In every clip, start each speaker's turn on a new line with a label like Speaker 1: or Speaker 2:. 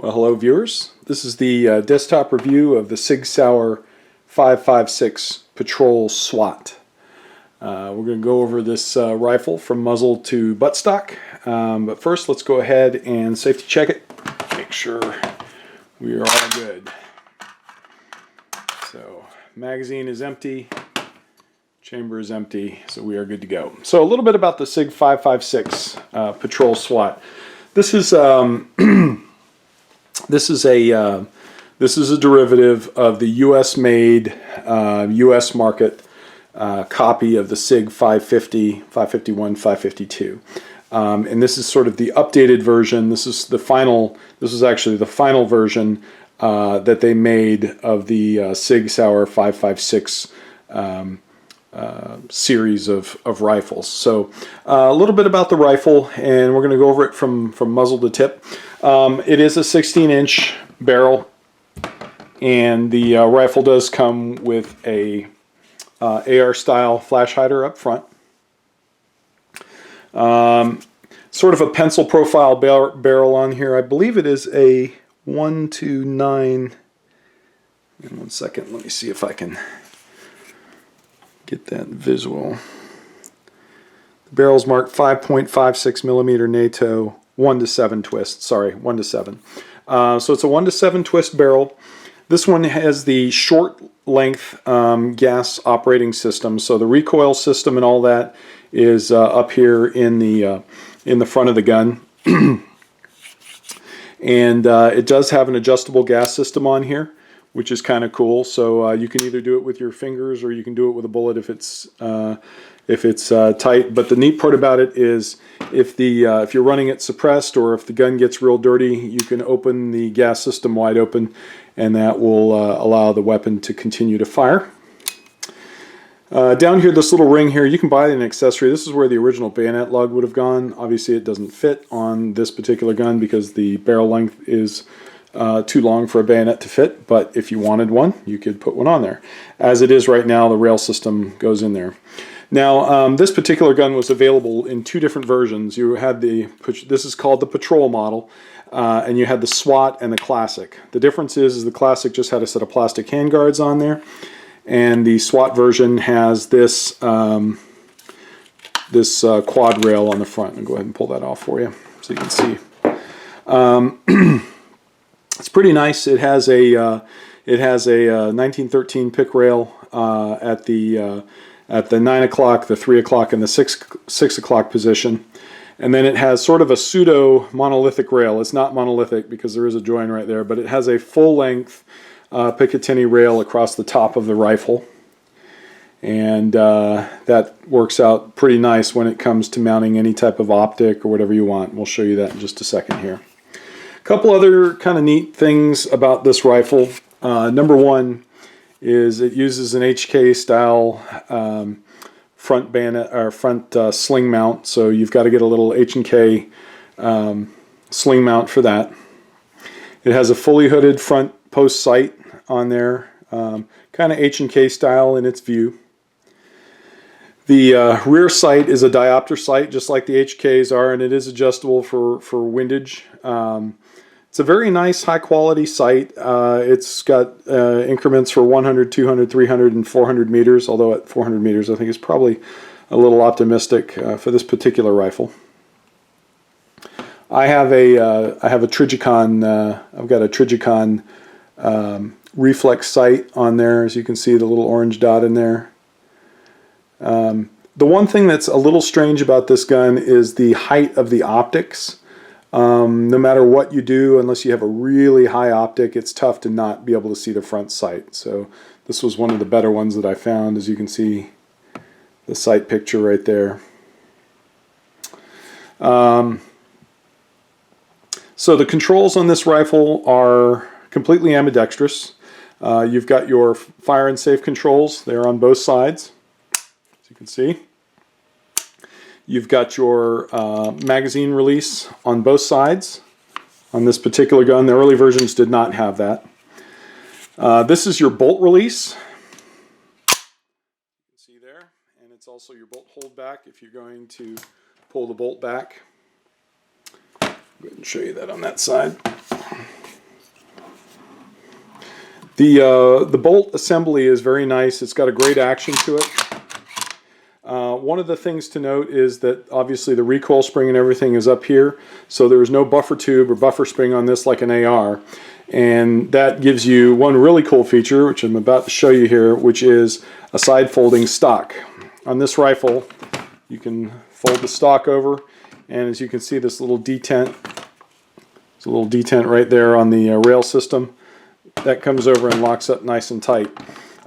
Speaker 1: Well, hello viewers. This is the desktop review of the Sig Sauer 5.56 Patrol SWAT. We're going to go over this rifle from muzzle to buttstock, but first let's go ahead and safety check it. Make sure we are all good. So, magazine is empty, chamber is empty, so we are good to go. So a little bit about the Sig 5.56 Patrol SWAT. This is This is a derivative of the U.S. made, U.S. market copy of the Sig 550, 551, 552, and this is sort of the updated version. This is the final. This is actually the final version that they made of the Sig Sauer 5.56 series of rifles. So a little bit about the rifle, and we're going to go over it from muzzle to tip. It is a 16-inch barrel, and the rifle does come with a AR-style flash hider up front. Sort of a pencil profile barrel on here. I believe it is a 129. In 1 second, let me see if I can get that visual. The barrel's marked 5.56 millimeter NATO, 1-7 twist. Sorry, 1-7. So it's a 1-7 twist barrel. This one has the short length gas operating system. So the recoil system and all that is up here in the front of the gun, and it does have an adjustable gas system on here, which is kind of cool. So you can either do it with your fingers or you can do it with a bullet if it's tight. But the neat part about it is if you're running it suppressed, or if the gun gets real dirty, you can open the gas system wide open, and that will allow the weapon to continue to fire. Down here, this little ring here, you can buy an accessory. This is where the original bayonet lug would have gone. Obviously it doesn't fit on this particular gun because the barrel length is too long for a bayonet to fit, but if you wanted one, you could put one on there. As it is right now, the rail system goes in there. Now, this particular gun was available in two different versions. You had this is called the Patrol model, and you had the SWAT and the Classic. The difference is the Classic just had a set of plastic handguards on there, and the SWAT version has this quad rail on the front. I'll go ahead and pull that off for you so you can see. It's pretty nice. It has a 1913 pick rail at the 9 o'clock, the 3 o'clock, and the 6 o'clock position, and then it has sort of a pseudo monolithic rail. It's not monolithic because there is a join right there, but it has a full length Picatinny rail across the top of the rifle, and that works out pretty nice when it comes to mounting any type of optic or whatever you want. We'll show you that in just a second here. Couple other kind of neat things about this rifle. Number one is it uses an HK style front bayonet or front sling mount, so you've got to get a little H&K sling mount for that. It has a fully hooded front post sight on there, kind of H&K style in its view. The rear sight is a diopter sight, just like the HKs are, and it is adjustable for windage. It's a very nice, high-quality sight. It's got increments for 100, 200, 300, and 400 meters, although at 400 meters I think it's probably a little optimistic for this particular rifle. I have a Trigicon. I've got a Trigicon reflex sight on there, as you can see the little orange dot in there. The one thing that's a little strange about this gun is the height of the optics. No matter what you do, unless you have a really high optic, it's tough to not be able to see the front sight. So this was one of the better ones that I found, as you can see the sight picture right there. So the controls on this rifle are completely ambidextrous. You've got your fire and safe controls. They're on both sides, as you can see. You've got your magazine release on both sides on this particular gun. The early versions did not have that. This is your bolt release. You can see there. And it's also your bolt hold back if you're going to pull the bolt back. Go ahead and show you that on that side. The bolt assembly is very nice. It's got a great action to it. One of the things to note is that obviously the recoil spring and everything is up here, so there is no buffer tube or buffer spring on this like an AR, and that gives you one really cool feature, which I'm about to show you here, which is a side folding stock. On this rifle, you can fold the stock over, and as you can see, this little detent, there's a little detent right there on the rail system, that comes over and locks up nice and tight.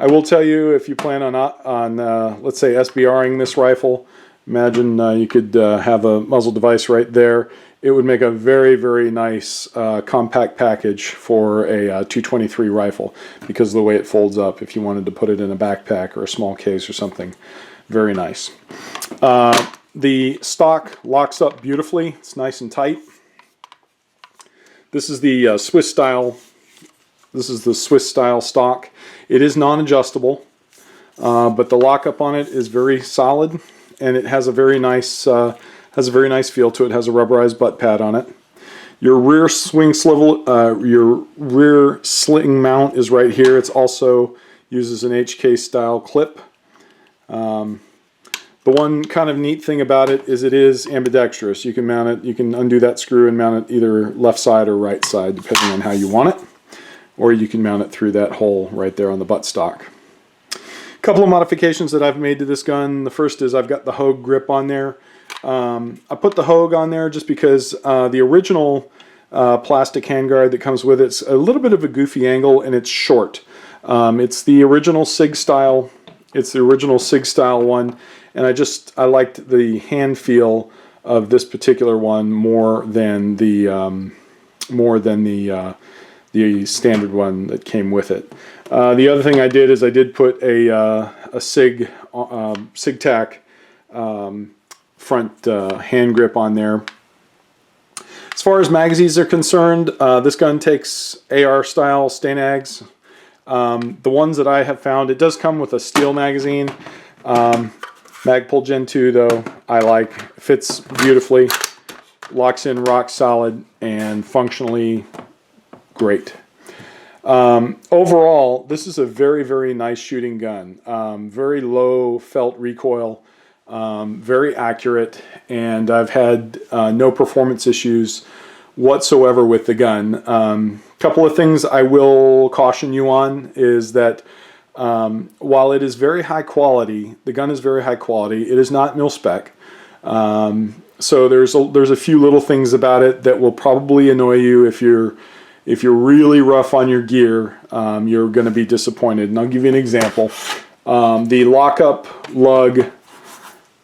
Speaker 1: I will tell you, if you plan on let's say SBRing this rifle, imagine you could have a muzzle device right there. It would make a very, very nice compact package for a 223 rifle because of the way it folds up. If you wanted to put it in a backpack or a small case or something, very nice. The stock locks up beautifully. It's nice and tight. This is the Swiss style. This is the Swiss style stock. It is non-adjustable, but the lockup on it is very solid, and it has a very nice feel to it. It has a rubberized butt pad on it. Your rear swing swivel, your rear sling mount is right here. It's also uses an HK style clip. The one kind of neat thing about it is ambidextrous. You can mount it. You can undo that screw and mount it either left side or right side, depending on how you want it. Or you can mount it through that hole right there on the buttstock. A couple of modifications that I've made to this gun. The first is I've got the Hogue grip on there. I put the Hogue on there just because the original plastic handguard that comes with it's a little bit of a goofy angle and it's short. It's the original Sig style. It's the original Sig style one, and I liked the hand feel of this particular one more than the standard one that came with it. The other thing I did is I did put a Sig Tac front hand grip on there. As far as magazines are concerned, this gun takes AR style Stanags. The ones that I have found, it does come with a steel magazine. Magpul Gen 2 though, I like. Fits beautifully, locks in rock solid, and functionally great. Overall, this is a very, very nice shooting gun. Very low felt recoil, very accurate, and I've had no performance issues whatsoever with the gun. Couple of things I will caution you on is that while it is very high quality, the gun is very high quality, it is not mil-spec. So there's a few little things about it that will probably annoy you if you're really rough on your gear. You're going to be disappointed. And I'll give you an example. The lockup lug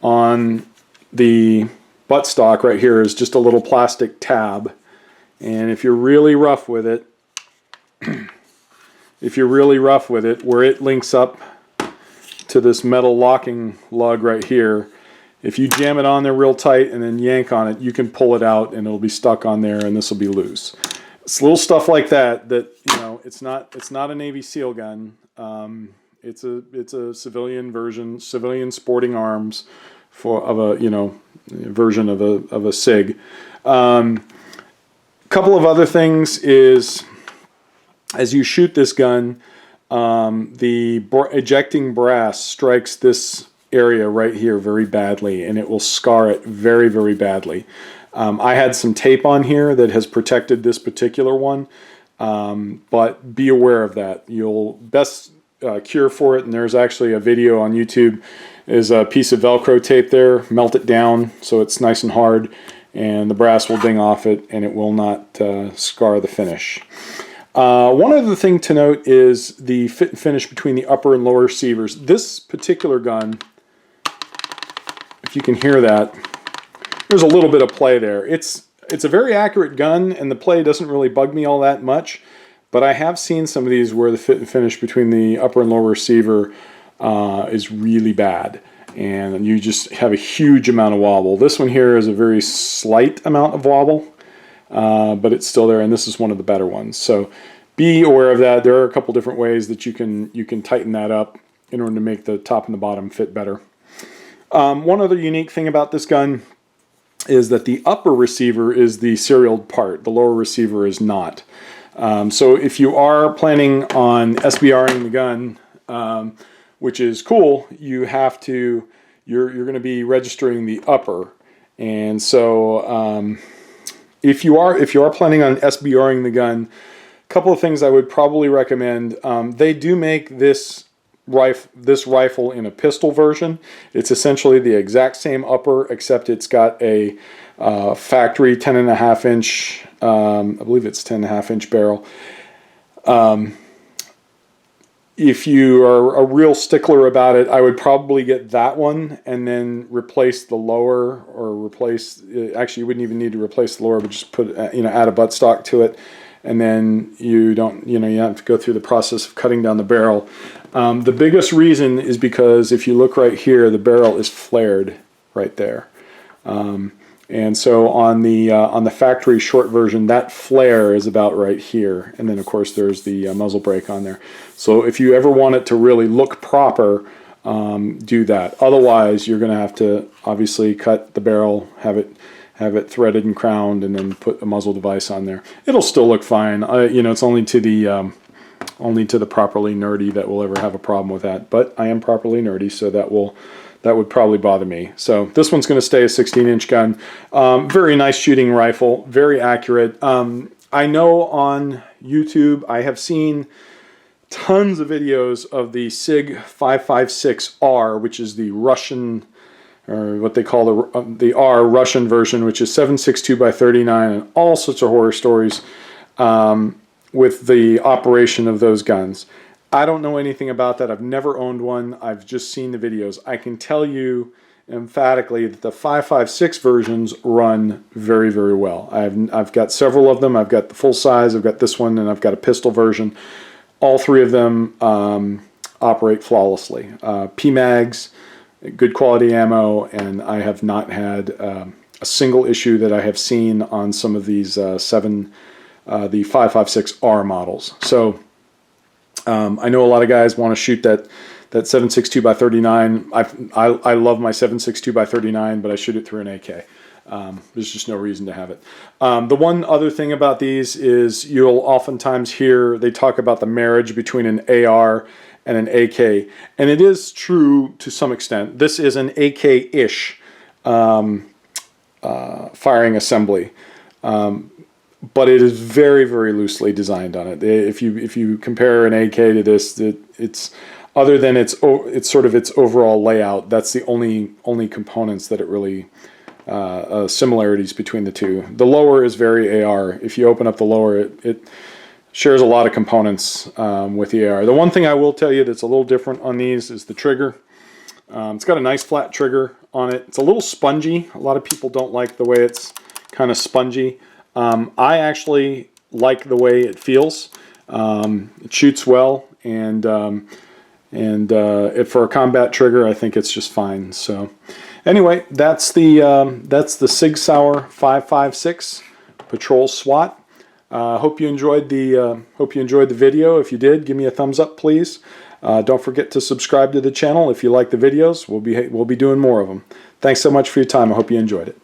Speaker 1: on the buttstock right here is just a little plastic tab. And if you're really rough with it, where it links up to this metal locking lug right here, if you jam it on there real tight and then yank on it, you can pull it out and it'll be stuck on there and this will be loose. It's little stuff like that you know, it's not a Navy SEAL gun. It's a civilian version, civilian sporting arms of a, you know, version of a SIG. Couple of other things is, as you shoot this gun, the ejecting brass strikes this area right here very badly, and it will scar it very, very badly. I had some tape on here that has protected this particular one, but be aware of that. You'll best cure for it, and there's actually a video on YouTube, is a piece of Velcro tape there, melt it down so it's nice and hard, and the brass will ding off it and it will not scar the finish. One other thing to note is the fit and finish between the upper and lower receivers. This particular gun, if you can hear that, there's a little bit of play there. It's a very accurate gun, and the play doesn't really bug me all that much, but I have seen some of these where the fit and finish between the upper and lower receiver is really bad, and you just have a huge amount of wobble. This one here is a very slight amount of wobble, but it's still there, and this is one of the better ones. So be aware of that. There are a couple different ways that you can tighten that up in order to make the top and the bottom fit better. One other unique thing about this gun is that the upper receiver is the serial part. The lower receiver is not. So if you are planning on SBRing the gun, which is cool, you have to, you're going to be registering the upper. And so if you are planning on SBRing the gun, a couple of things I would probably recommend. They do make this rifle in a pistol version. It's essentially the exact same upper, except it's got a factory 10.5 inch, I believe it's 10.5 inch barrel. If you are a real stickler about it, I would probably get that one and then replace the lower, or replace, actually you wouldn't even need to replace the lower, but just put, add a buttstock to it. And then you don't, you have to go through the process of cutting down the barrel. The biggest reason is because if you look right here, the barrel is flared right there. And so on the factory short version, that flare is about right here. And then of course there's the muzzle brake on there. So if you ever want it to really look proper, do that. Otherwise, you're going to have to obviously cut the barrel, have it threaded and crowned, and then put a muzzle device on there. It'll still look fine. It's only to the properly nerdy that will ever have a problem with that. But I am properly nerdy, so that would probably bother me. So this one's going to stay a 16-inch gun. Very nice shooting rifle, very accurate. I know on YouTube I have seen tons of videos of the Sig 556R, which is the Russian, or what they call the R Russian version, which is 7.62x39, and all sorts of horror stories with the operation of those guns. I don't know anything about that. I've never owned one. I've just seen the videos. I can tell you emphatically that the 5.56 versions run very, very well. I've got several of them. I've got the full size, I've got this one, and I've got a pistol version. All three of them operate flawlessly. PMags, good quality ammo, and I have not had a single issue that I have seen on some of these the 5.56R models. So I know a lot of guys want to shoot that 7.62x39. I love my 7.62x39, but I shoot it through an AK. There's just no reason to have it. The one other thing about these is you'll oftentimes hear they talk about the marriage between an AR and an AK, and it is true to some extent. This is an AK-ish firing assembly, but it is very, very loosely designed on it. If you compare an AK to this, it's other than it's sort of its overall layout. That's the only components that it really similarities between the two. The lower is very AR. If you open up the lower, it shares a lot of components with the AR. The one thing I will tell you that's a little different on these is the trigger. It's got a nice flat trigger on it. It's a little spongy. A lot of people don't like the way it's kind of spongy. I actually like the way it feels. It shoots well, and for a combat trigger, I think it's just fine. So anyway, that's the Sig Sauer 5.56 Patrol SWAT. Hope you enjoyed the video. If you did, give me a thumbs up, please. Don't forget to subscribe to the channel if you like the videos. We'll be doing more of them. Thanks so much for your time. I hope you enjoyed it.